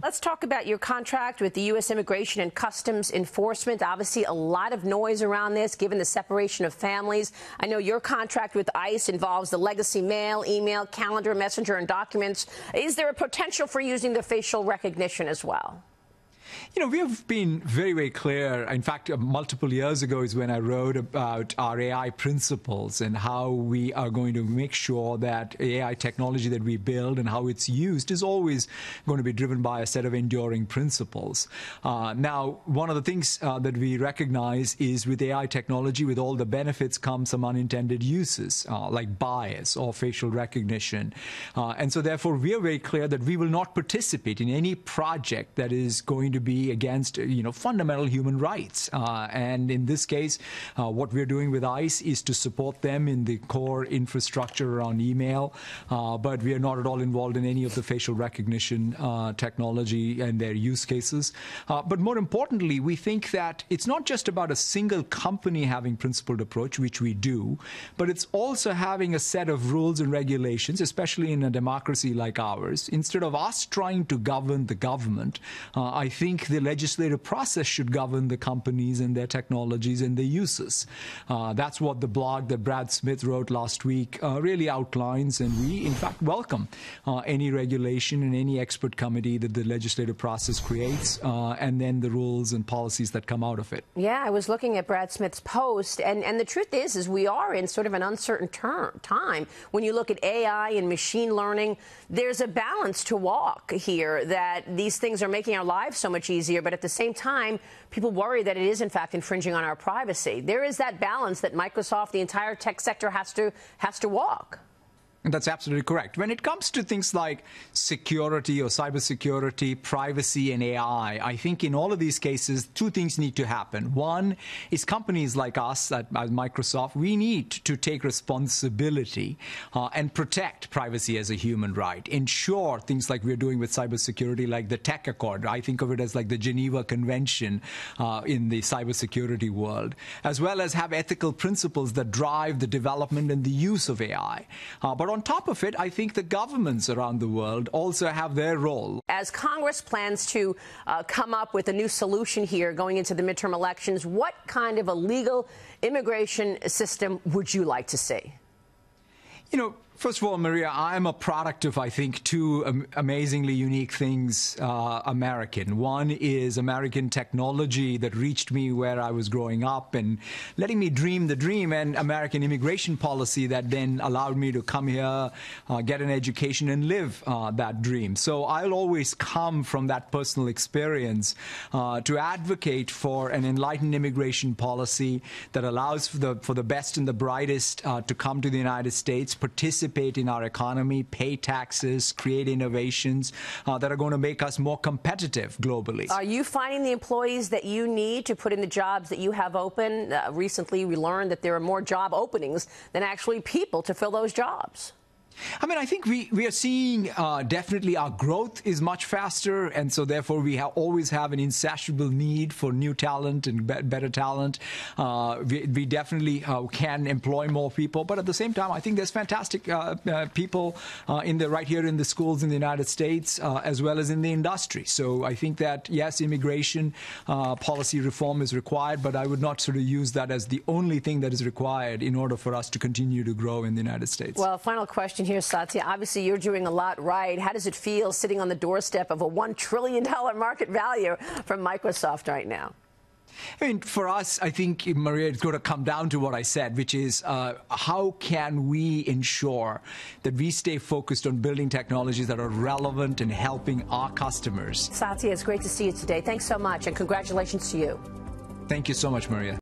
Let's talk about your contract with the U.S. Immigration and Customs Enforcement. Obviously, a lot of noise around this, given the separation of families. I know your contract with ICE involves the legacy mail, email, calendar, messenger, and documents. Is there a potential for using the facial recognition as well? You know, we have been very, very clear. In fact, multiple years ago is when I wrote about our AI principles and how we are going to make sure that AI technology that we build and how it's used is always going to be driven by a set of enduring principles. Now, one of the things that we recognize is with AI technology, with all the benefits come some unintended uses, like bias or facial recognition. And so, therefore, we are very clear that we will not participate in any project that is going to be against, fundamental human rights. And in this case, what we're doing with ICE is to support them in the core infrastructure around email. But we are not at all involved in any of the facial recognition technology and their use cases. But more importantly, we think that it's not just about a single company having principled approach, which we do, but it's also having a set of rules and regulations, especially in a democracy like ours. Instead of us trying to govern the government, I think the legislative process should govern the companies and their technologies and their uses. That's what the blog that Brad Smith wrote last week really outlines, and we, in fact, welcome any regulation and any expert committee that the legislative process creates, and then the rules and policies that come out of it. Yeah, I was looking at Brad Smith's post, and the truth is we are in sort of an uncertain time. When you look at AI and machine learning, there's a balance to walk here, that these things are making our lives so much easier, but at the same time, people worry that it is, in fact, infringing on our privacy. There is that balance that Microsoft, the entire tech sector, has to walk. And that's absolutely correct. When it comes to things like security or cybersecurity, privacy, and AI, I think in all of these cases, two things need to happen. One is companies like us at Microsoft, we need to take responsibility and protect privacy as a human right. Ensure things like we're doing with cybersecurity, like the Tech Accord. I think of it as like the Geneva Convention in the cybersecurity world, as well as have ethical principles that drive the development and the use of AI. But on top of it, I think the governments around the world also have their role. As Congress plans to come up with a new solution here going into the midterm elections, what kind of a legal immigration system would you like to see? First of all, Maria, I'm a product of, I think, two amazingly unique things American. One is American technology that reached me where I was growing up and letting me dream the dream, and American immigration policy that then allowed me to come here, get an education, and live that dream. So I'll always come from that personal experience to advocate for an enlightened immigration policy that allows for the best and the brightest to come to the United States, participate in our economy, pay taxes, create innovations that are going to make us more competitive globally. Are you finding the employees that you need to put in the jobs that you have open? Recently, we learned that there are more job openings than actually people to fill those jobs. I mean, I think we are seeing definitely our growth is much faster, and so therefore we always have an insatiable need for new talent and better talent. We definitely can employ more people, but at the same time, I think there's fantastic people right here in the schools in the United States, as well as in the industry. So I think that, yes, immigration policy reform is required, but I would not sort of use that as the only thing that is required in order for us to continue to grow in the United States. Well, final question here, Satya. Obviously, you're doing a lot right. How does it feel sitting on the doorstep of a $1 trillion market value from Microsoft right now? I mean, for us, I think, Maria, it's going to come down to what I said, which is how can we ensure that we stay focused on building technologies that are relevant and helping our customers. Satya, it's great to see you today. Thanks so much, and congratulations to you. Thank you so much, Maria.